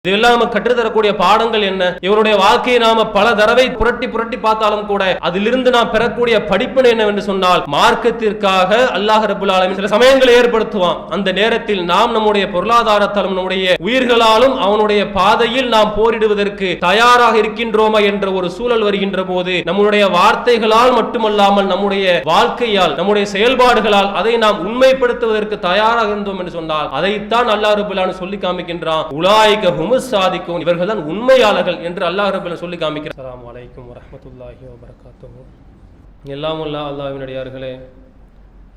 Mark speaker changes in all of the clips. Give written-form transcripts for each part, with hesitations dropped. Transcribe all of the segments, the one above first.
Speaker 1: இதெல்லாம் நம்ம கற்றுத்தரக்கூடிய பாடங்கள் என்ன? இவருடைய வாழ்க்கையை நாம பல தடவை புரட்டி புரட்டி பார்த்தாலும் கூட அதிலிருந்து நாம் பெறக்கூடிய படிப்பினை என்னவென்று சொன்னால், மார்க்கத்திற்காக அல்லாஹ் ரப்பல் ஆலமீன் சில சமயங்களை ஏற்படுத்துவான். அந்த நேரத்தில் நாம் நம்முடைய பொருளாதாரத்தாலும் நம்முடைய உயிர்களாலும் அவனுடைய பாதையில் நாம் போரிடுவதற்கு தயாராக இருக்கின்றோமா என்ற ஒரு சூழல் வருகின்ற போது, நம்முடைய வார்த்தைகளால் மட்டுமல்லாமல் நம்முடைய வாழ்க்கையால் நம்முடைய செயல்பாடுகளால் அதை நாம் உண்மைப்படுத்துவதற்கு தயாராக இருந்தோம் என்று சொன்னால், அதைத்தான் அல்லாஹ் ரப்பல் ஆலமீன் சொல்லி காமிக்கின்றான். உலாயிக சாதிக்கும், இவர்கள் தான் உண்மையாளர்கள் என்று அல்லாஹ் ரப்பல் சொல்லி காமிக்கிறார். அஸ்ஸலாமு அலைக்கும் வரஹ்மத்துல்லாஹி வபரகாத்துஹு. எல்லாம் உள்ள அல்லாஹ்வின் அடியார்களே,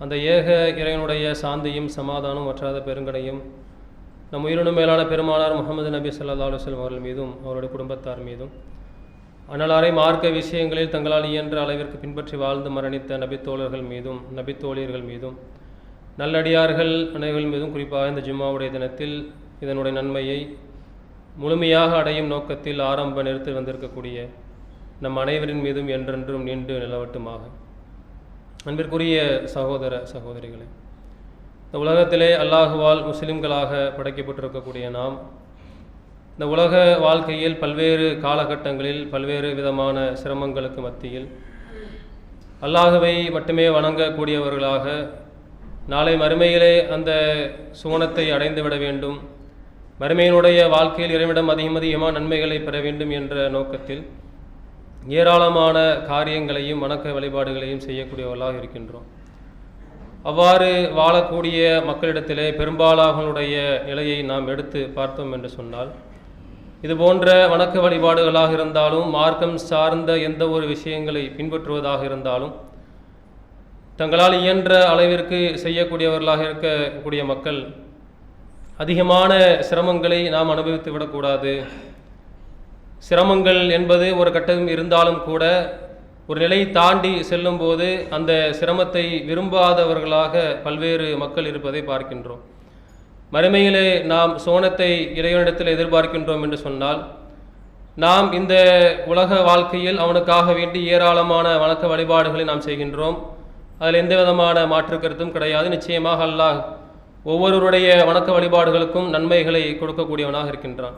Speaker 1: அந்த ஏக இறைவனுடைய சாந்தியும் சமாதானம் வற்றாத பெருங்கடையும் நம் உயிரினும் மேலான பெருமானார் முஹம்மது நபி ஸல்லல்லாஹு அலைஹி வஸல்லம் அவர்கள் மீதும் அவருடைய குடும்பத்தார் மீதும் அன்னலாரை மார்க்க விஷயங்களில் தங்களால் இயன்ற அளவிற்கு பின்பற்றி வாழ்ந்து மரணித்த நபித்தோழர்கள் மீதும் நபித்தோழியர்கள் மீதும் நல்லடியார்கள் அனைவர்கள் மீதும் குறிப்பாக இந்த ஜும்மாவுடைய தினத்தில் இதனுடைய நன்மையை முழுமையாக அடையும் நோக்கத்தில் ஆரம்ப நிறுத்தி வந்திருக்கக்கூடிய நம் அனைவரின் மீதும் என்றென்றும் நீண்டு நிலவட்டுமாக. அன்பிற்குரிய சகோதர சகோதரிகளே, இந்த உலகத்திலே அல்லாஹுவால் முஸ்லிம்களாக படைக்கப்பட்டிருக்கக்கூடிய நாம் இந்த உலக வாழ்க்கையில் பல்வேறு காலகட்டங்களில் பல்வேறு விதமான சிரமங்களுக்கு மத்தியில் அல்லாஹுவை மட்டுமே வணங்கக்கூடியவர்களாக நாளை மறுமையிலே அந்த சுவனத்தை அடைந்துவிட வேண்டும், மறுமையினுடைய வாழ்க்கையில் இறைவிடம் அதிகமாக நன்மைகளை பெற வேண்டும் என்ற நோக்கத்தில் ஏராளமான காரியங்களையும் வணக்க வழிபாடுகளையும் செய்யக்கூடியவர்களாக இருக்கின்றோம். அவ்வாறு வாழக்கூடிய மக்களிடத்திலே பெரும்பாலானுடைய நிலையை நாம் எடுத்து பார்த்தோம் என்று சொன்னால், இது போன்ற வணக்க வழிபாடுகளாக இருந்தாலும் மார்க்கம் சார்ந்த எந்த ஒரு விஷயங்களை பின்பற்றுவதாக இருந்தாலும் தங்களால் இயன்ற அளவிற்கு செய்யக்கூடியவர்களாக இருக்கக்கூடிய மக்கள் அதிகமான சிரமங்களை நாம் அனுபவித்து விடக்கூடாது. சிரமங்கள் என்பது ஒரு கட்டம் இருந்தாலும் கூட ஒரு நிலை தாண்டி செல்லும் போது அந்த சிரமத்தை விரும்பாதவர்களாக பல்வேறு மக்கள் இருப்பதை பார்க்கின்றோம். மறுமையிலே நாம் சோனத்தை இறைவனிடத்தில் எதிர்பார்க்கின்றோம் என்று சொன்னால், நாம் இந்த உலக வாழ்க்கையில் அவனுக்காக வேண்டி ஏராளமான வணக்க வழிபாடுகளை நாம் செய்கின்றோம். அதில் எந்த விதமான மாற்று கருத்தும் கிடையாது. நிச்சயமாக அல்லாஹ் ஒவ்வொருவருடைய வணக்க வழிபாடுகளுக்கும் நன்மைகளை கொடுக்கக்கூடியவனாக இருக்கின்றான்.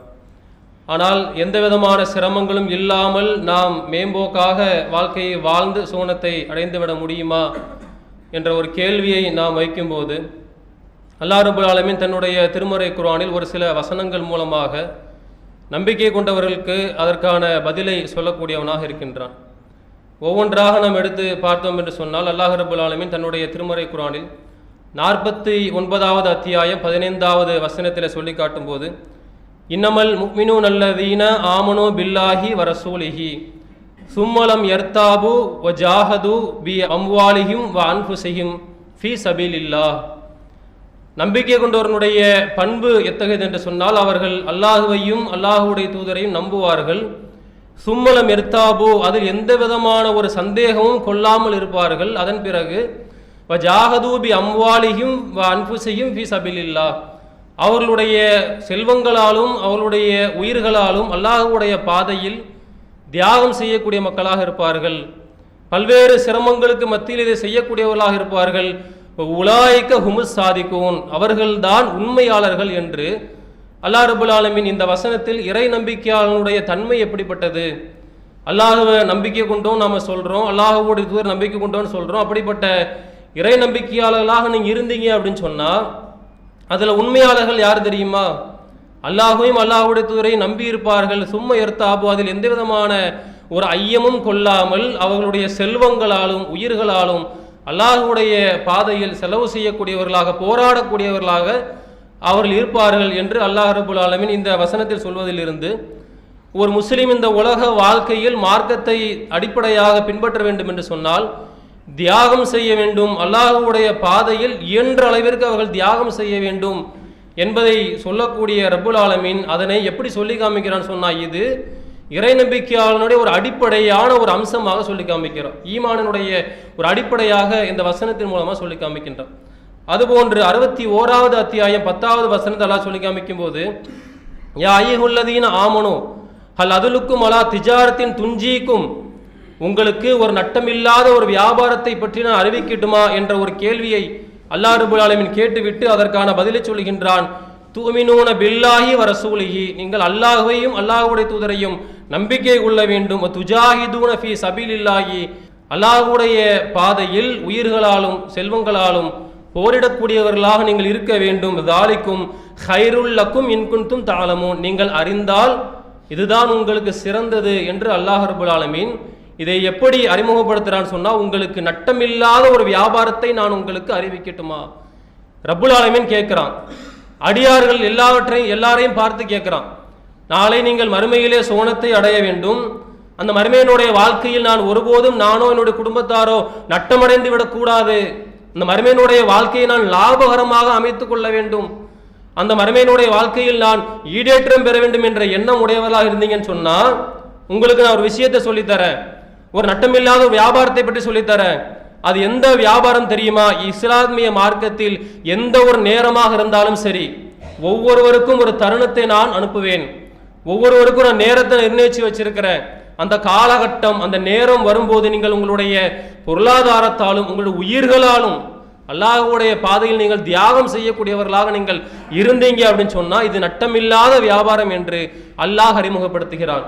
Speaker 1: ஆனால் எந்த விதமான சிரமங்களும் இல்லாமல் நாம் மேம்போக்காக வாழ்க்கையை வாழ்ந்து சோனத்தை அடைந்துவிட முடியுமா என்ற ஒரு கேள்வியை நாம் வைக்கும்போது, அல்லாஹ் ரப்பல் ஆலமீன் தன்னுடைய திருமறை குர்ஆனில் ஒரு சில வசனங்கள் மூலமாக நம்பிக்கை கொண்டவர்களுக்கு அதற்கான பதிலை சொல்லக்கூடியவனாக இருக்கின்றான். ஒவ்வொன்றாக நாம் எடுத்து பார்த்தோம் என்று சொன்னால், அல்லாஹ் ரப்பல் ஆலமீன் தன்னுடைய திருமறை குர்ஆனில் 49வது அத்தியாயம் 15வது வசனத்தில் சொல்லி காட்டும்போது, இன்னமல் முஃமினூன அல்லதீன ஆமனு பில்லாஹி வ ரசூலிஹி சும்மலம் யர்தாபு வ ஜாஹது பி அம்வாலிஹிம் வ அன்ஃபுஸிஹிம் ஃபீ சபீலில்லாஹ். நம்பிக்கை கொண்டவர்களுடைய பண்பு எத்தகையது என்று சொன்னால், அவர்கள் அல்லாஹுவையும் அல்லாஹுடைய தூதரையும் நம்புவார்கள். சும்மலம் யர்தாபு, அதில் எந்த விதமான ஒரு சந்தேகமும் கொள்ளாமல் இருப்பார்கள். அதன் பிறகு வஜாஹது பி அம்வாலிஹிம் வ அன்ஃபுஸிஹிம் ஃபீ சபீலில்லாஹ், அவர்களுடைய செல்வங்களாலும் அவர்களுடைய உயிர்களாலும் அல்லாஹ்வுடைய பாதையில் தியாகம் செய்யக்கூடிய மக்களாக இருப்பார்கள். பல்வேறு சிரமங்களுக்கு மத்தியில் இதை செய்யக்கூடியவர்களாக இருப்பார்கள். உலாயிக்க ஹுமுஸ் சாதிக்கூன், அவர்கள்தான் உண்மையாளர்கள் என்று அல்லாஹ் ரப்பல் ஆலமீன் இந்த வசனத்தில் இறை நம்பிக்கையாளனுடைய தன்மை எப்படிப்பட்டது, அல்லாஹ்வை நம்பிக்கை கொண்டோம் நாம சொல்றோம், அல்லாஹ்வுடைய தூதர் நம்பிக்கை கொண்டோன்னு சொல்றோம். அப்படிப்பட்ட இறை நம்பிக்கையாளர்களாக நீங்க இருந்தீங்க அப்படின்னு சொன்னா, அதுல உண்மையாளர்கள் யார் தெரியுமா? அல்லாஹுவையும் அல்லாஹுடைய தூதரையும் நம்பி இருப்பார்கள். சும்மா எர்த்தாபு, அதில் எந்த விதமான ஒரு ஐயமும் கொள்ளாமல் அவர்களுடைய செல்வங்களாலும் உயிர்களாலும் அல்லாஹுடைய பாதையில் செலவு செய்யக்கூடியவர்களாக போராடக்கூடியவர்களாக அவர்கள் இருப்பார்கள் என்று அல்லாஹ் ரப்பல் ஆலமீன் இந்த வசனத்தில் சொல்வதிலிருந்து, ஒரு முஸ்லிம் இந்த உலக வாழ்க்கையில் மார்க்கத்தை அடிப்படையாக பின்பற்ற வேண்டும் என்று சொன்னால் தியாகம் செய்ய வேண்டும், அல்லாஹ்வுடைய பாதையில் இயன்ற அளவிற்கு அவர்கள் தியாகம் செய்ய வேண்டும் என்பதை சொல்லக்கூடிய ரப்புல் ஆலமீன் அதனை எப்படி சொல்லி காமிக்கிறான்னு சொன்னால், இது இறை நம்பிக்கையாளனுடைய ஒரு அடிப்படையான ஒரு அம்சமாக சொல்லி காமிக்கிறோம். ஈமானினுடைய ஒரு அடிப்படையாக இந்த வசனத்தின் மூலமாக சொல்லி காமிக்கின்றோம். அதுபோன்று 61வது அத்தியாயம் 10வது வசனத்தை அல்லாஹ் சொல்லி காமிக்கும் போது, யா அய்யுஹல்லதீன ஆமனு ஹல் அதுலுக்கும் அலா திஜாரத்தின் துன்ஜீக்கும், உங்களுக்கு ஒரு நட்டமில்லாத ஒரு வியாபாரத்தை பற்றி நான் அறிவிக்கட்டுமா என்ற ஒரு கேள்வியை அல்லாஹ் ரப்பல் ஆலமீன் கேட்டுவிட்டு அதற்கான பதிலை சொல்கின்றான். துமினூன பில்லாஹி வ ரசூலிஹி, நீங்கள் அல்லாஹ்வையும் அல்லாஹ்வுடைய தூதரையும் நம்பிக்கை கொள்ள வேண்டும். துஜாஹிதூன ஃபீ சபீலில்லாஹி, அல்லாஹ்வுடைய பாதையில் உயிர்களாலும் செல்வங்களாலும் போரிடக்கூடியவர்களாக நீங்கள் இருக்க வேண்டும். தாலிக்கும் ஹைருல் லக்கும் இன் குன்தும் தஅலமூன், நீங்கள் அறிந்தால் இதுதான் உங்களுக்கு சிறந்தது என்று அல்லாஹ் ரப்பல் ஆலமீன் இதை எப்படி அறிமுகப்படுத்துறான்னு சொன்னா, உங்களுக்கு நட்டமில்லாத ஒரு வியாபாரத்தை நான் உங்களுக்கு அறிவிக்கட்டுமா? ரப்பல் ஆலமீன் கேட்கிறான். அடியார்கள் எல்லாரையும் பார்த்து கேட்கிறான். நாளை நீங்கள் மறுமையிலே சோனத்தை அடைய வேண்டும். அந்த மறுமையினுடைய வாழ்க்கையில் நான் ஒருபோதும் நானோ என்னுடைய குடும்பத்தாரோ நட்டமடைந்து விடக்கூடாது. அந்த மறுமையினுடைய வாழ்க்கையை நான் லாபகரமாக அமைத்துக் கொள்ள வேண்டும். அந்த மறுமையினுடைய வாழ்க்கையில் நான் ஈடேற்றம் பெற வேண்டும் என்ற எண்ணம் உடையவர்களாக இருந்தீங்கன்னு சொன்னா, உங்களுக்கு நான் ஒரு விஷயத்தை சொல்லித்தரேன். ஒரு நட்டமில்லாத வியாபாரத்தை பற்றி சொல்லித்தரேன். அது எந்த வியாபாரம் தெரியுமா? இஸ்லாமிய மார்க்கத்தில் எந்த ஒரு நேரமாக இருந்தாலும் சரி, ஒவ்வொருவருக்கும் ஒரு தருணத்தை நான் அனுப்புவேன். ஒவ்வொருவருக்கும் நான் நேரத்தை நிர்ணயிச்சு வச்சிருக்கிறேன். அந்த காலகட்டம், அந்த நேரம் வரும்போது நீங்கள் உங்களுடைய பொருளாதாரத்தாலும் உங்களுடைய உயிர்களாலும் அல்லாஹ்வுடைய பாதையில் நீங்கள் தியாகம் செய்யக்கூடியவர்களாக நீங்கள் இருந்தீங்க அப்படின்னு சொன்னா, இது நட்டமில்லாத வியாபாரம் என்று அல்லாஹ் அறிமுகப்படுத்துகிறான்.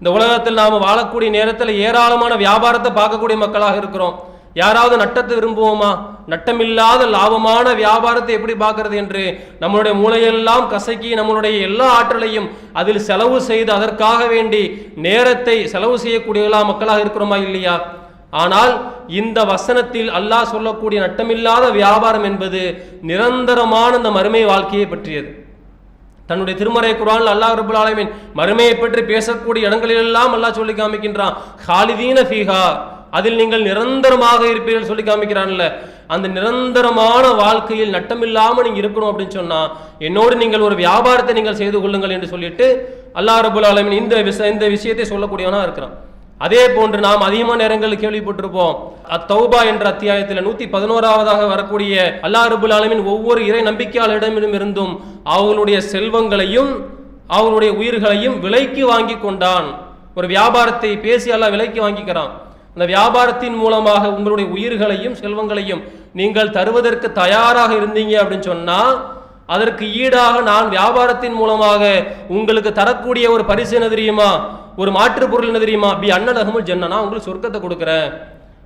Speaker 1: இந்த உலகத்தில் நாம் வாழக்கூடிய நேரத்தில் ஏராளமான வியாபாரத்தை பார்க்கக்கூடிய மக்களாக இருக்கிறோம். யாராவது நட்டத்தை விரும்புவோமா? நட்டமில்லாத லாபமான வியாபாரத்தை எப்படி பார்க்கறது என்று நம்மளுடைய மூளையெல்லாம் கசக்கி நம்மளுடைய எல்லா ஆற்றலையும் அதில் செலவு செய்து அதற்காக வேண்டி நேரத்தை செலவு செய்யக்கூடியவர்களா மக்களாக இருக்கிறோமா இல்லையா? ஆனால் இந்த வசனத்தில் அல்லாஹ் சொல்லக்கூடிய நட்டமில்லாத வியாபாரம் என்பது நிரந்தரமான இந்த மறுமை வாழ்க்கையை பற்றியது. தன்னுடைய திருமறை குர்ஆனில் அல்லாஹ் ரப்பல் ஆலமீன் மறுமையை பற்றி பேசக்கூடிய இடங்களிலெல்லாம் அல்லாஹ் சொல்லி காமிக்கின்றான். ஹாலிதீன ஃபீஹா, அதில் நீங்கள் நிரந்தரமாக இருப்பீர்கள் சொல்லி காமிக்கிறான்ல. அந்த நிரந்தரமான வாழ்க்கையில் நட்டமில்லாமல் நீங்க இருக்கணும் அப்படின்னு சொன்னா, என்னோடு நீங்கள் ஒரு வியாபாரத்தை நீங்கள் செய்து கொள்ளுங்கள் என்று சொல்லிட்டு அல்லாஹ் ரப்பல் ஆலமீன் இந்த விஷயத்தை சொல்லக்கூடியவனா இருக்கிறான். அதே போன்று நாம் அதிகமான நேரங்களில் கேள்விப்பட்டிருப்போம். அத்தௌபா என்ற அத்தியாயத்தில் 111வது வரக்கூடிய அல்லாஹ் ரப்பல் ஆலமீன் ஒவ்வொரு இறை நம்பிக்கையாளரிடமிருந்தும் அவர்களுடைய செல்வங்களையும் அவர்களுடைய உயிர்களையும் விலைக்கு வாங்கி கொண்டான். ஒரு வியாபாரத்தை பேசி அல்லாஹ் விலைக்கு வாங்கிக்கிறான். அந்த வியாபாரத்தின் மூலமாக உங்களுடைய உயிர்களையும் செல்வங்களையும் நீங்கள் தருவதற்கு தயாராக இருந்தீங்க அப்படின்னு சொன்னா, அதற்கு ஈடாக நான் வியாபாரத்தின் மூலமாக உங்களுக்கு தரக்கூடிய ஒரு பரிசு என்ன தெரியுமா? ஒரு மாற்று பொருள் என்ன தெரியுமா? பி அன்னலஹமுல் ஜன்னா, நான் உங்களுக்கு சொர்க்கத்தை கொடுக்கிறேன்.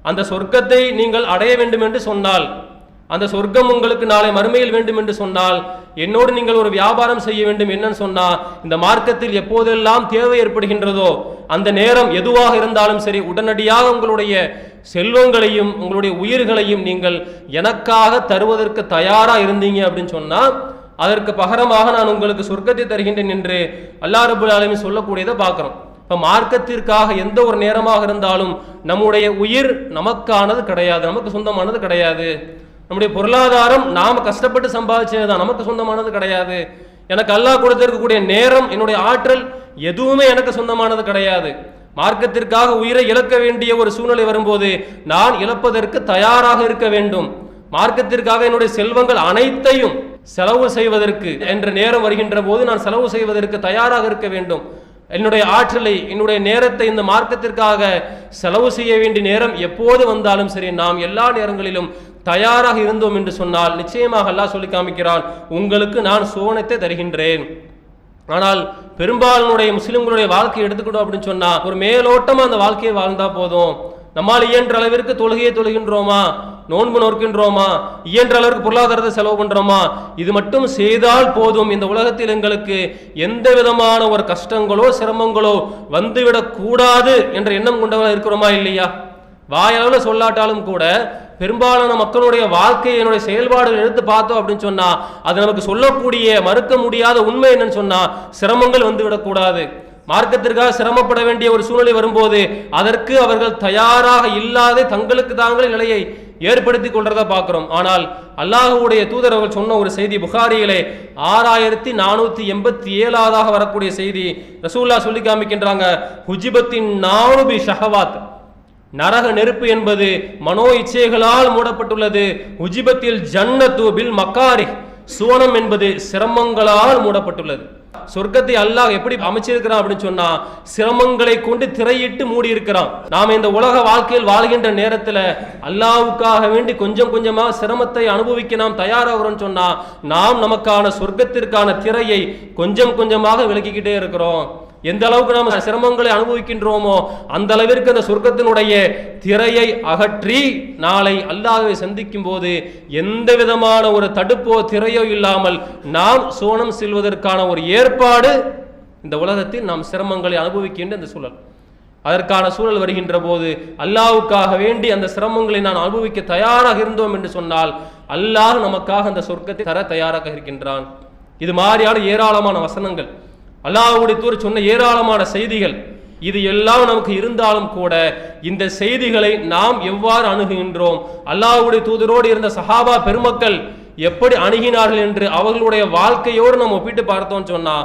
Speaker 1: அந்த சொர்க்கத்தை நீங்கள் அடைய வேண்டும் என்று சொன்னால், அந்த சொர்க்கம் உங்களுக்கு நாளை மறுமையில் வேண்டும் என்று சொன்னால், என்னோடு நீங்கள் ஒரு வியாபாரம் செய்ய வேண்டும். என்னன்னு சொன்னா, இந்த மார்க்கத்தில் எப்போதெல்லாம் தேவை ஏற்படுகின்றதோ அந்த நேரம் எதுவாக இருந்தாலும் சரி, உடனடியாக உங்களுடைய செல்வங்களையும் உங்களுடைய உயிர்களையும் நீங்கள் எனக்காக தருவதற்கு தயாரா இருந்தீங்க அப்படின்னு சொன்னா, அதற்கு பகரமாக நான் உங்களுக்கு சொர்க்கத்தை தருகின்றேன் என்று அல்லாஹ் ரப்பல் ஆலமீன் சொல்லக்கூடியதை பார்க்கிறோம். இப்ப மார்க்கத்திற்காக எந்த ஒரு நேரமாக இருந்தாலும் நம்முடைய உயிர் நமக்கானது கிடையாது, நமக்கு சொந்தமானது கிடையாது. நம்முடைய பொருளாதாரம் நாம் கஷ்டப்பட்டு சம்பாதிச்சதுதான், நமக்கு சொந்தமானது கிடையாது. எனக்கு அல்லாஹ் கொடுத்திருக்கக்கூடிய நேரம், என்னுடைய ஆற்றல் எதுவுமே எனக்கு சொந்தமானது கிடையாது. மார்க்கத்திற்காக உயிரை இழக்க வேண்டிய ஒரு சூழ்நிலை வரும்போது நான் இழப்பதற்கு தயாராக இருக்க வேண்டும். மார்க்கத்திற்காக என்னுடைய செல்வங்கள் அனைத்தையும் செலவு செய்வதற்கு என்ற நேரம் வருகின்ற போது நான் செலவு செய்வதற்கு தயாராக இருக்க வேண்டும். என்னுடைய ஆற்றலை, என்னுடைய நேரத்தை இந்த மார்க்கத்திற்காக செலவு செய்ய வேண்டிய நேரம் எப்போது வந்தாலும் சரி, நாம் எல்லா நேரங்களிலும் தயாராக இருந்தோம் என்று சொன்னால் நிச்சயமாக அல்லாஹ் சொல்லி காமிக்கிறான், உங்களுக்கு நான் சோனத்தை தருகின்றேன். ஆனால் பெரும்பாலானுடைய முஸ்லிம்களுடைய வாழ்க்கையை எடுத்துக்கிட்டோம் அப்படின்னு சொன்னா, ஒரு மேலோட்டமா அந்த வாழ்க்கையை வாழ்ந்தா போதும். நம்மால் இயன்ற அளவிற்கு தொழுகையை தொழுகின்றோமா, நோன்பு நோக்கின்றோமா, இயன்ற அளவிற்கு பொருளாதாரத்தை செலவு பண்றோமா, இது மட்டும் செய்தால் போதும். இந்த உலகத்தில் எங்களுக்கு எந்த விதமான ஒரு கஷ்டங்களோ சிரமங்களோ வந்துவிடக் கூடாது என்ற எண்ணம் கொண்டவர்கள் இருக்கிறோமா இல்லையா? வாயளவில் சொல்லாட்டாலும் கூட பெரும்பாலான மக்களுடைய வாழ்க்கையினுடைய செயல்பாடுகள் எடுத்து பார்த்தோம் அப்படின்னு சொன்னா, அது நமக்கு சொல்லக்கூடிய மறுக்க முடியாத உண்மை என்னன்னு சொன்னா, சிரமங்கள் வந்துவிடக்கூடாது. மார்க்கத்திற்காக சிரமப்பட வேண்டிய ஒரு சூழ்நிலை வரும்போது அதற்கு அவர்கள் தயாராக இல்லாத தங்களுக்கு தாங்களே நிலையை ஏற்படுத்தி கொள்றதா பார்க்கிறோம். ஆனால் அல்லாஹ்வுடைய தூதர் அவர்கள் சொன்ன ஒரு செய்தி புகாரியிலே 6487 வரக்கூடிய செய்தி ரசூலுல்லாஹ் சொல்லி காமிக்கின்றாங்க, ஹுஜிபத்தின் நானுபி ஷஹவாத், நரக நெருப்பு என்பது மனோ இச்சைகளால் மூடப்பட்டுள்ளது. உஜிபத்தில் ஜன்னத்து பில் மக்காரி, சுவனம் என்பது சிரமங்களால் மூடப்பட்டுள்ளது. சொர்க்கத்தை அல்லாஹ் எப்படி அமைச்சிருக்கிறான் அப்படின்னு சொன்னா, சிரமங்களை கொண்டு திரையிட்டு மூடி இருக்கிறான். நாம இந்த உலக வாழ்க்கையில் வாழ்கின்ற நேரத்தில் அல்லாஹ்வுக்காக வேண்டி கொஞ்சம் கொஞ்சமா சிரமத்தை அனுபவிக்க நாம் தயாராகிறோம் சொன்னா, நாம் நமக்கான சொர்க்கத்திற்கான திரையை கொஞ்சம் கொஞ்சமாக விலக்கிக்கிட்டே இருக்கிறோம். எந்த அளவுக்கு நாம் சிரமங்களை அனுபவிக்கின்றோமோ அந்த அளவிற்கு அந்த சொர்க்கத்தினுடைய திரையை அகற்றி நாளை அல்லாஹ்வை சந்திக்கும் போது எந்த விதமான ஒரு தடுப்போ திரையோ இல்லாமல் நாம் சோனம் செல்வதற்கான ஒரு ஏற்பாடு இந்த உலகத்தில் நாம் சிரமங்களை அனுபவிக்கின்ற இந்த சூழல். அதற்கான சூழல் வருகின்ற போது அல்லாஹ்வுக்காக வேண்டி அந்த சிரமங்களை நான் அனுபவிக்க தயாராக இருந்தோம் என்று சொன்னால் அல்லாஹ் நமக்காக அந்த சொர்க்கத்தை தர தயாராக இருக்கின்றான். இது மாதிரியான ஏராளமான வசனங்கள், அல்லாஹ்வுடைய தூதர் சொன்ன ஏராளமான செய்திகள், இது எல்லாம் நமக்கு இருந்தாலும் கூட இந்த செய்திகளை நாம் எவ்வாறு அணுகுகின்றோம், அல்லாஹ்வுடைய தூதரோடு இருந்த சஹாபா பெருமக்கள் எப்படி அணுகினார்கள் என்று அவர்களுடைய வாழ்க்கையோடு நம்ம ஒப்பிட்டு பார்த்தோம்னு சொன்னா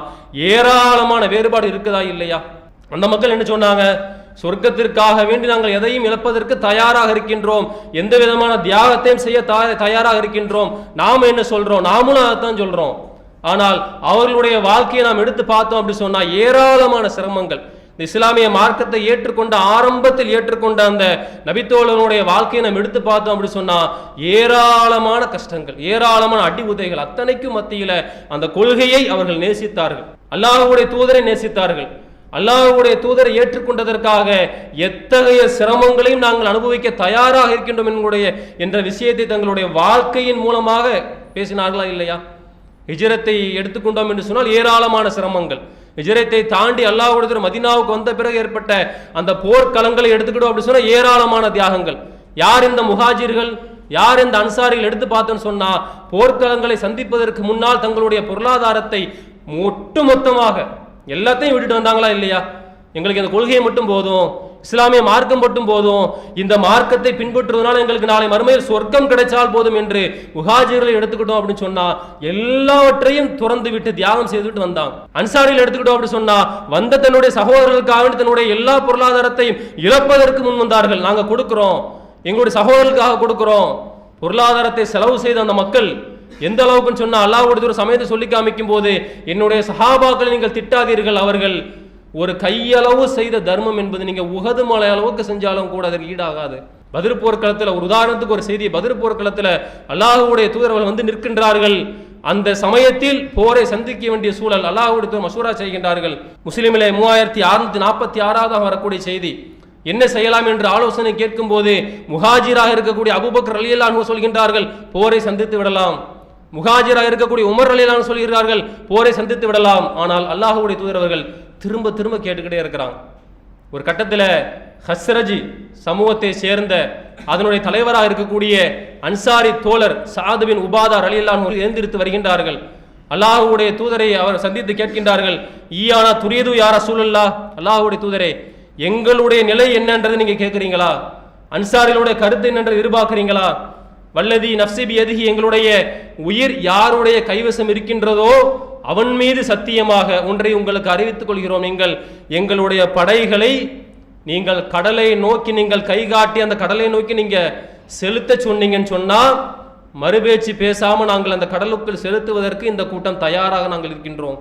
Speaker 1: ஏராளமான வேறுபாடு இருக்குதா இல்லையா? அந்த மக்கள் என்ன சொன்னாங்க? சொர்க்கத்திற்காக வேண்டி நாங்கள் எதையும் இழப்பதற்கு தயாராக இருக்கின்றோம், எந்த விதமான தியாகத்தையும் செய்ய தயாராக இருக்கின்றோம். நாம என்ன சொல்றோம்? நாமளும் அதைத்தான் சொல்றோம். ஆனால் அவர்களுடைய வாழ்க்கையை நாம் எடுத்து பார்த்தோம் அப்படி சொன்னா ஏராளமான சிரமங்கள். இந்த இஸ்லாமிய மார்க்கத்தை ஏற்றுக்கொண்ட ஆரம்பத்தில் ஏற்றுக்கொண்ட அந்த நபித்தோழனுடைய வாழ்க்கையை நாம் எடுத்து பார்த்தோம் அப்படி சொன்னா ஏராளமான கஷ்டங்கள், ஏராளமான அடி உதைகள், அத்தனைக்கும் மத்தியில அந்த கொள்கையை அவர்கள் நேசித்தார்கள், அல்லாஹ்வுடைய தூதரை நேசித்தார்கள். அல்லாஹ்வுடைய தூதரை ஏற்றுக்கொண்டதற்காக எத்தகைய சிரமங்களையும் நாங்கள் அனுபவிக்க தயாராக இருக்கின்றோம் என்ற விஷயத்தை தங்களுடைய வாழ்க்கையின் மூலமாக பேசினார்களா இல்லையா? ஹிஜ்ரத்தை எடுத்துக்கொண்டோம் என்று சொன்னால் ஏராளமான சிரமங்கள். ஹிஜ்ரத்தை தாண்டி அல்லாஹ்வுடைய மதீனாவுக்கு வந்த பிறகு ஏற்பட்ட அந்த போர்க்களங்களை எடுத்துக்கிட்டோம் அப்படின்னு சொன்னா ஏராளமான தியாகங்கள். யார் இந்த முஹாஜிர்கள், யார் இந்த அன்சாரிகள் எடுத்து பார்த்தோன்னு சொன்னா போர்க்களங்களை சந்திப்பதற்கு முன்னால் தங்களுடைய பொருளாதாரத்தை ஒட்டுமொத்தமாக எல்லாத்தையும் விட்டுட்டு வந்தாங்களா இல்லையா? எங்களுக்கு இந்த கொள்கையை மட்டும் போதும், இஸ்லாமிய மார்க்கம் மட்டும் போதும், இந்த மார்க்கத்தை பின்பற்றுவதனால எங்களுக்கு நாளை மறுமையில் சொர்க்கம் கிடைச்சால் போதும் என்று முஹாஜிர்களை எடுத்துக்கிட்டோம் அப்படின்னு சொன்னா எல்லாவற்றையும் துறந்து விட்டு தியாகம் செய்துவிட்டு வந்தாங்க. அன்சாரிகள் எடுத்துக்கிட்டோம் அப்படின்னு சொன்னா வந்த தன்னுடைய சகோதரர்களுக்காக தன்னுடைய எல்லா பொருளாதாரத்தையும் இழப்பதற்கு முன் வந்தார்கள். நாங்க கொடுக்கிறோம், எங்களுடைய சகோதரர்களுக்காக கொடுக்கிறோம். பொருளாதாரத்தை செலவு செய்த அந்த மக்கள் எந்த அளவுக்குன்னு சொன்னா அல்லாஹ்வுடைய ஒரு சமயத்தை சொல்லி காமிக்கும் போது, என்னுடைய சஹாபாக்களை நீங்கள் திட்டாதீர்கள், அவர்கள் ஒரு கையளவு செய்த தர்மம் என்பது நீங்க உஹது மலை அளவுக்கு செஞ்சாலும் கூட அதற்கு ஈடாகாது. பத்ர் போர்க்களத்தில் ஒரு உதாரணத்துக்கு ஒரு செய்தி, பத்ர் போர்க்களத்தில் அல்லாஹ்வுடைய தூதர்கள் வந்து நிற்கின்றார்கள். அந்த சமயத்தில் போரை சந்திக்க வேண்டிய சூழல், அல்லாஹ்வுடைய தூதர் மசூரா செய்கின்றார்கள். முஸ்லிமிலே 3646 வரக்கூடிய செய்தி. என்ன செய்யலாம் என்று ஆலோசனை கேட்கும் போது முஹாஜிராக இருக்கக்கூடிய அபூபக்கர் ரலியல்லாஹு அன்ஹு சொல்கின்றார்கள், போரை சந்தித்து விடலாம். முஹாஜிராக இருக்கக்கூடிய உமர் ரலியல்லாஹு அன்ஹு சொல்கிறார்கள், போரை சந்தித்து விடலாம். ஆனால் அல்லாஹ்வுடைய தூதர் அவர்கள் திரும்ப திரும்ப கேட்டுக்கிட்டே இருக்கிறாங்க. ஒரு கட்டத்தில் ஹஸ்ரஜி சமூகத்தை சேர்ந்த அதனுடைய தலைவராக இருக்கக்கூடிய அன்சாரி தோழர் சஅத் பின் உபாதா ரலியல்லாஹு அன்ஹு எழுந்திருத்து வருகின்றார்கள். அல்லாஹ்வுடைய தூதரை அவர் சந்தித்து கேட்கின்றார்கள், ஈயானா துரியது யா ரசூலல்லாஹ், அல்லாஹ்வுடைய தூதரே எங்களுடைய நிலை என்னன்றது நீங்க கேட்குறீங்களா? அன்சாரிகளுடைய கருத்து என்னன்றது எதிர்பார்க்கிறீங்களா? வல்லதி நஃப்ஸி பியதிஹி, எங்களுடைய உயிர் யாருடைய கைவசம் இருக்கின்றதோ அவன் மீது சத்தியமாக ஒன்றை உங்களுக்கு அறிவித்துக் கொள்கிறோம், நீங்கள் எங்களுடைய படைகளை நீங்கள் கடலை நோக்கி நீங்கள் கை காட்டி அந்த கடலை நோக்கி நீங்க செலுத்த சொன்னீங்கன்னு சொன்னா மறுபேச்சு பேசாம நாங்கள் அந்த கடலுக்குள் செலுத்துவதற்கு இந்த கூட்டம் தயாராக நாங்கள் இருக்கின்றோம்.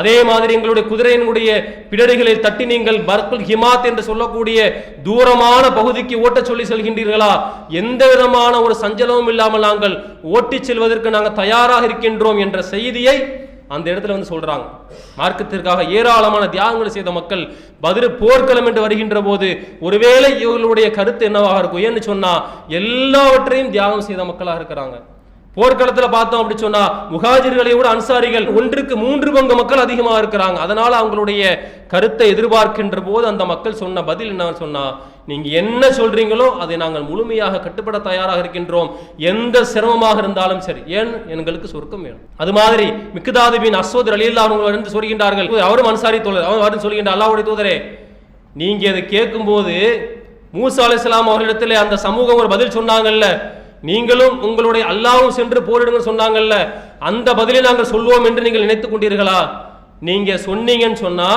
Speaker 1: அதே மாதிரி எங்களுடைய குதிரையினுடைய பிடரிகளை தட்டி நீங்கள் பர்குல் ஹிமாத் என்று சொல்லக்கூடிய தூரமான பகுதிக்கு ஓட்ட சொல்லி செல்கின்றீர்களா? எந்த விதமான ஒரு சஞ்சலமும் இல்லாமல் நாங்கள் ஓட்டிச் செல்வதற்கு நாங்கள் தயாராக இருக்கின்றோம் என்ற செய்தியை அந்த இடத்துல வந்து சொல்றாங்க. மார்க்கத்திற்காக ஏராளமான தியாகங்களை செய்த மக்கள் பத்ர் போர்க்களம் என்று வருகின்ற போது ஒருவேளை இவர்களுடைய கருத்து என்னவாக இருக்கும் ஏன்னு சொன்னா எல்லாவற்றையும் தியாகம் செய்த மக்களாக இருக்கிறாங்க. போர்க்களத்தில் பார்த்தோம் அப்படி சொன்னா முஹாஜிர்களை விட அன்சாரிகள் 1/3 பங்கு மக்கள் அதிகமாக இருக்கிறாங்க. அதனால அவங்களுடைய கருத்தை எதிர்பார்க்கின்ற போது அந்த மக்கள் சொன்ன பதில் என்ன சொன்னா, நீங்க என்ன சொல்றீங்களோ அதை நாங்கள் முழுமையாக கட்டுப்பட தயாராக இருக்கின்றோம், எந்த சிரமமாக இருந்தாலும் சரி, ஏன் எங்களுக்கு சொர்க்கம் வேணும். அது மாதிரி மிக்தாத் பின் அஸ்வத் ரலியல்லாஹு அன்ஹு என்று சொல்கின்றார்கள், அவரும் அன்சாரி தோழர், அவர் சொல்கின்ற அல்லாஹ்வுடைய தூதரே நீங்க இதை கேட்கும் போது மூசா அலைஹிஸ்ஸலாம் அவர்களிடத்திலே அந்த சமூகம் ஒரு பதில் சொன்னாங்கல்ல, நீங்களும் உங்களுடைய அல்லாஹ்வும் சென்று போரிடுங்க சொன்னாங்கல்ல, அந்த பதிலை நாங்கள் சொல்வோம் என்று நீங்கள் நினைத்துக் கொண்டீர்களா? நீங்க சொன்னீங்கன்னு சொன்னா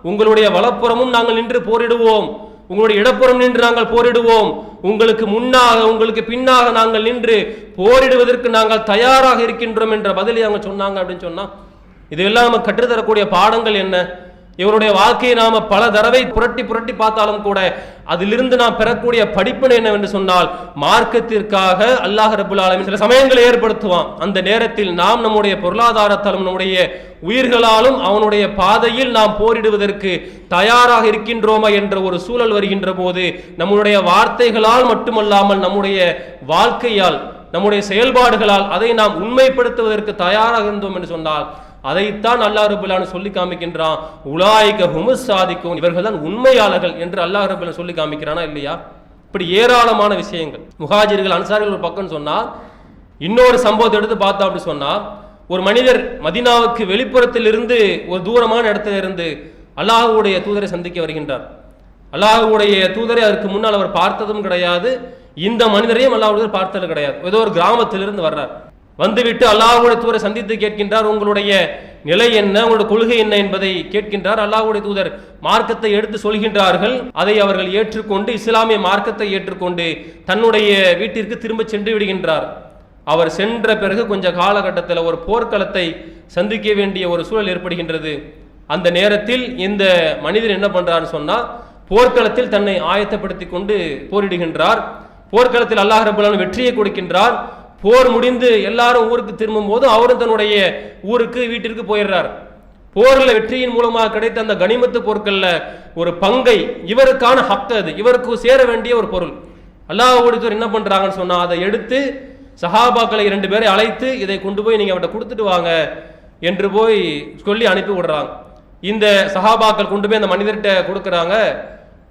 Speaker 1: உங்களுடைய வலப்புறமும் நாங்கள் நின்று போரிடுவோம், உங்களுடைய இடப்புறம் நின்று நாங்கள் போரிடுவோம், உங்களுக்கு முன்னாக உங்களுக்கு பின்னாக நாங்கள் நின்று போரிடுவதற்கு நாங்கள் தயாராக இருக்கின்றோம் என்ற பதிலை அவங்க சொன்னாங்க அப்படின்னு சொன்னா இதெல்லாம் நமக்கு கற்றுத்தரக்கூடிய பாடங்கள் என்ன? இவருடைய வாழ்க்கையை நாம பல தடவை புரட்டி புரட்டி பார்த்தாலும் கூட அதிலிருந்து நாம் பெறக்கூடிய படிப்பினை என்னவென்று சொன்னால், மார்க்கத்திற்காக அல்லாஹ் ரப்புல் ஆலமீன் சில சமயங்களை ஏற்படுத்துவான். அந்த நேரத்தில் நாம் நம்முடைய பொருளாதாரத்தாலும் நம்முடைய உயிர்களாலும் அவனுடைய பாதையில் நாம் போரிடுவதற்கு தயாராக இருக்கின்றோமா என்ற ஒரு சூழல் வருகின்ற போது, நம்முடைய வார்த்தைகளால் மட்டுமல்லாமல் நம்முடைய வாழ்க்கையால் நம்முடைய செயல்பாடுகளால் அதை நாம் உண்மைப்படுத்துவதற்கு தயாராக இருந்தோம் என்று சொன்னால், அதைத்தான் அல்லாஹ் ரப்பல் ஆலமீன் சொல்லி காமிக்கின்றான். உலாயிக ஹுமுஸ் சாதிக்கும், இவர்கள் தான் உண்மையாளர்கள் என்று அல்லாஹ் ரப்பல் ஆலமீன் சொல்லி காமிக்கிறானா இல்லையா? இப்படி ஏராளமான விஷயங்கள். முஹாஜிர்கள் அன்சாரிகள் ஒரு பக்கம் சொன்னா, இன்னொரு சம்பவத்தை எடுத்து பார்த்தோம் அப்படி சொன்னா, ஒரு மனிதர் மதீனாவுக்கு வெளிப்புறத்தில் இருந்து ஒரு தூரமான இடத்துல இருந்து அல்லாஹ்வுடைய தூதரை சந்திக்க வருகின்றார். அல்லாஹ்வுடைய தூதரை அதற்கு முன்னால் அவர் பார்த்ததும் கிடையாது, இந்த மனிதரையும் அல்லாஹ்வுடைய பார்த்தது கிடையாது. ஏதோ ஒரு கிராமத்திலிருந்து வர்றார். வந்துவிட்டு அல்லாஹ்வுடைய தூதரை சந்தித்து கேட்கின்றார், உங்களுடைய நிலை என்ன, உங்களுடைய கொள்கை என்ன என்பதை கேட்கின்றார். அல்லாஹ்வுடைய தூதர் மார்க்கத்தை எடுத்து சொல்கின்றார்கள். அதை அவர்கள் ஏற்றுக்கொண்டு இஸ்லாமிய மார்க்கத்தை ஏற்றுக்கொண்டு தன்னுடைய வீட்டிற்கு திரும்ப சென்று விடுகின்றார். அவர் சென்ற பிறகு கொஞ்ச காலகட்டத்தில் ஒரு போர்க்களத்தை சந்திக்க வேண்டிய ஒரு சூழல் ஏற்படுகின்றது. அந்த நேரத்தில் இந்த மனிதர் என்ன பண்றாருன்னு சொன்னா, போர்க்களத்தில் தன்னை ஆயத்தப்படுத்தி கொண்டு போரிடுகின்றார். போர்க்களத்தில் அல்லாஹ் ரப்பல் ஆலமீன் வெற்றியை கொடுக்கின்றார். போர் முடிந்து எல்லாரும் ஊருக்கு திரும்பும் போது அவரும் தன்னுடைய ஊருக்கு வீட்டிற்கு போயிடுறார். போரில் வெற்றியின் மூலமாக கிடைத்த அந்த கனிமத்து பொருட்கள்ல ஒரு பங்கை, இவருக்கான ஹக்கு, அது இவருக்கு சேர வேண்டிய ஒரு பொருள். அல்லாஹ்வுடைய என்ன பண்றாங்கன்னு சொன்னா, அதை எடுத்து சஹாபாக்களை 2 பேரை அழைத்து, இதை கொண்டு போய் நீங்க அவர்கிட்ட கொடுத்துட்டு வாங்க என்று போய் சொல்லி அனுப்பி விடுறாங்க. இந்த சஹாபாக்கள் கொண்டு போய் அந்த மனிதர்கிட்ட கொடுக்குறாங்க.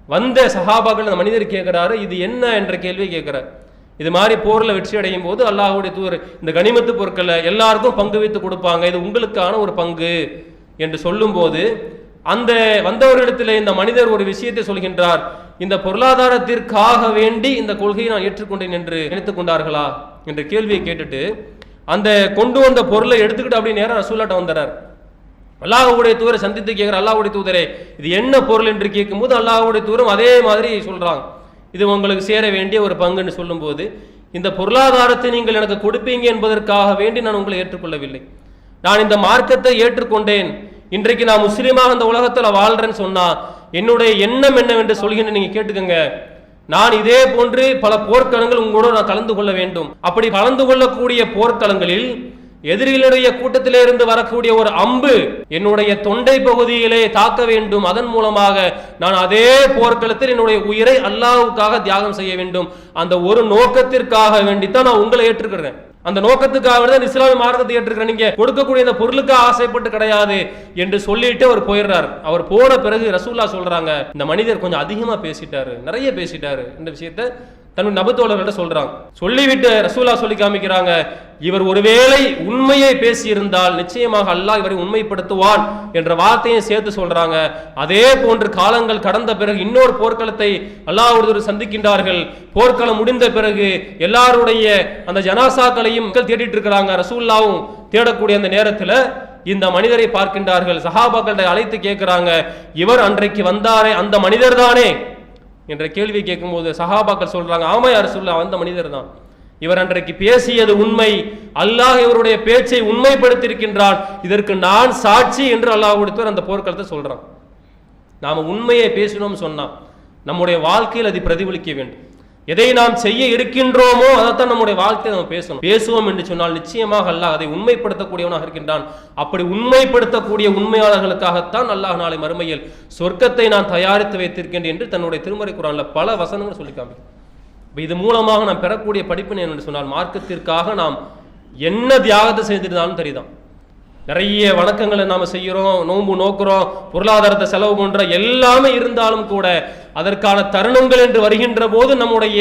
Speaker 1: வந்த சஹாபாக்கள் அந்த மனிதர் கேட்கிறாரு, இது என்ன என்ற கேள்வி கேட்கிறார். இது மாதிரி போரில் வெற்றி அடையும் போது அல்லாஹ்வுடைய தூதர் இந்த கனிமத்து பொருட்களை எல்லாருக்கும் பங்கு வைத்து கொடுப்பாங்க, இது உங்களுக்கான ஒரு பங்கு என்று சொல்லும் போது, அந்த வந்தவர்களிடத்தில் இந்த மனிதர் ஒரு விஷயத்தை சொல்கின்றார். இந்த பொருளாதாரத்திற்காக வேண்டி இந்த கொள்கையை நான் ஏற்றுக்கொண்டேன் என்று நினைத்துக் கொண்டார்களா என்ற கேள்வியை கேட்டுட்டு அந்த கொண்டு வந்த பொருளை எடுத்துக்கிட்டு அப்படி நேரம் ரசூலுல்லாஹ் வந்தார். அல்லாஹ்வுடைய தூதரை சந்தித்து கேட்கிற, அல்லாஹ்வுடைய தூதரே இது என்ன பொருள் என்று கேட்கும்போது அல்லாஹ்வுடைய தூதரும் அதே மாதிரி சொல்றாங்க, இது உங்களுக்கு சேர வேண்டிய ஒரு பங்குன்னு சொல்லும்போது, இந்த பொருளாதாரத்தை நீங்கள் எனக்கு கொடுப்பீங்க என்பதற்காக வேண்டி நான் உங்களை ஏற்றுக்கொள்ளவில்லை, நான் இந்த மார்க்கத்தை ஏற்றுக்கொண்டேன், இன்றைக்கு நான் முஸ்லீமாக இந்த உலகத்தில் வாழ்றேன்னு சொன்னா என்னுடைய எண்ணம் என்னவென்று சொல்கின்ற நீங்க கேட்டுக்கங்க. நான் இதே போன்று பல போர்க்களங்கள் உங்களோட நான் கலந்து கொள்ள வேண்டும். அப்படி கலந்து கொள்ளக்கூடிய போர்க்களங்களில் எதிரிகளுடைய கூட்டத்திலே இருந்து வரக்கூடிய ஒரு அம்பு என்னுடைய தொண்டை பகுதியிலே தாக்க வேண்டும், அதன் மூலமாக நான் அதே போர்க்களத்தில் என்னுடைய உயிரை அல்லாஹ்வுக்காக தியாகம் செய்ய வேண்டும். அந்த ஒரு நோக்கத்திற்காக வேண்டித்தான் நான் உங்களை ஏற்றுக்கிறேன், அந்த நோக்கத்துக்காக தான் இஸ்லாமிய மார்க்கத்தை ஏற்றுக்கிறேன், நீங்க கொடுக்கக்கூடிய இந்த பொருளுக்காக ஆசைப்பட்டு கிடையாது என்று சொல்லிட்டு அவர் போயிடுறார். அவர் போன பிறகு ரசூலுல்லாஹ் சொல்றாங்க, இந்த மனிதர் கொஞ்சம் அதிகமா பேசிட்டாரு, நிறைய பேசிட்டாரு இந்த விஷயத்தை தன்னுடைய நபித்தோழர்கள்ட்ட சொல்றாங்க. சொல்லிவிட்டு ரசூலுல்லாஹ் சொல்லி காமிக்கிறாங்க, இவர் ஒருவேளை உண்மையை பேசியிருந்தால் நிச்சயமாக அல்லாஹ் இவரை உண்மைப்படுத்துவான் என்ற வார்த்தையை சேர்த்து சொல்றாங்க. அதே போன்று காலங்கள் கடந்த பிறகு இன்னொரு போர்க்களத்தை அல்லாஹ்வுடைய சந்திக்கின்றார்கள். போர்க்களம் முடிந்த பிறகு எல்லாருடைய அந்த ஜனாசாக்களையும் தேடிட்டு இருக்கிறாங்க. ரசூலுல்லாஹ்வும் தேடக்கூடிய அந்த நேரத்தில் இந்த மனிதரை பார்க்கின்றார்கள். சஹாபாக்களை அழைத்து கேட்கிறாங்க, இவர் அன்றைக்கு வந்தாரே அந்த மனிதர் தானே என்ற கேள்வி கேட்கும்போது சஹாபாக்கள் சொல்றாங்க, ஆமா யா ரசூலுல்லாஹ், அந்த மனிதர் தான், இவர் அன்றைக்கு பேசியது உண்மை, அல்லாஹ் இவருடைய பேச்சை உண்மைப்படுத்தியிருக்கின்றான், இதற்கு நான் சாட்சி என்று அல்லாஹ்வுடைய அந்த போர்க்களத்தை சொல்றான். நாம உண்மையை பேசணும்னு சொன்னா நம்முடைய வாழ்க்கையில் அது பிரதிபலிக்க வேண்டும். எதை நாம் செய்ய இருக்கின்றோமோ அதைத்தான் நம்முடைய வாழ்க்கையை நம்ம பேசுவோம் என்று சொன்னால் நிச்சயமாக அல்லாஹ் அதை உண்மைப்படுத்தக்கூடியவனாக இருக்கின்றான். அப்படி உண்மைப்படுத்தக்கூடிய உண்மையாளர்களுக்காகத்தான் அல்லாஹ் நாளை மறுமையில் சொர்க்கத்தை நான் தயாரித்து வைத்திருக்கின்றேன் என்று தன்னுடைய திருமறை குர்ஆன்ல பல வசனங்கள் சொல்லி காமிக்கிறான். இது மூலமாக நாம் பெறக்கூடிய படிப்பினை என்று சொன்னால், மார்க்கத்திற்காக நாம் என்ன தியாகத்தை செய்திருந்தாலும் தெரியுதான். நிறைய வணக்கங்களை நாம செய்கிறோம், நோன்பு நோக்குறோம், பொருளாதாரத்தை செலவு பண்ற எல்லாமே இருந்தாலும் கூட அதற்கான தருணங்கள் என்று வருகின்ற போது நம்முடைய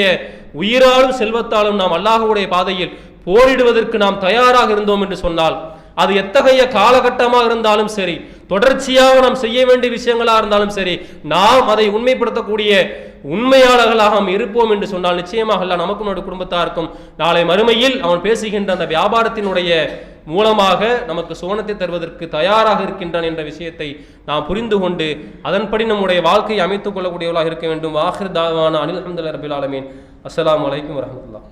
Speaker 1: உயிராலும் செல்வத்தாலும் நாம் அல்லாஹ்வுடைய பாதையில் போரிடுவதற்கு நாம் தயாராக இருந்தோம் என்று சொன்னால், அது எத்தகைய காலகட்டமாக இருந்தாலும் சரி, தொடர்ச்சியாக நாம் செய்ய வேண்டிய விஷயங்களாக இருந்தாலும் சரி, நாம் அதை உண்மைப்படுத்தக்கூடிய உண்மையாளர்களாக நாம் இருப்போம் என்று சொன்னால் நிச்சயமாக அல்லாஹ் நமக்கும் நம்முடைய குடும்பத்தாருக்கும் நாளை மறுமையில் அவன் பேசுகின்ற அந்த வியாபாரத்தினுடைய மூலமாக நமக்கு சுவனத்தை தருவதற்கு தயாராக இருக்கின்றான் என்ற விஷயத்தை நாம் புரிந்து கொண்டு அதன்படி நம்முடைய வாழ்க்கையை அமைத்துக் கொள்ளக்கூடியவர்களாக இருக்க வேண்டும். ஆகிர் தாவானா அனில் அல்ஹம்துலில்லாஹி ரப்பில் ஆலமீன். அஸ்ஸலாமு அலைக்கும் வரஹ்மத்துல்லாஹ்.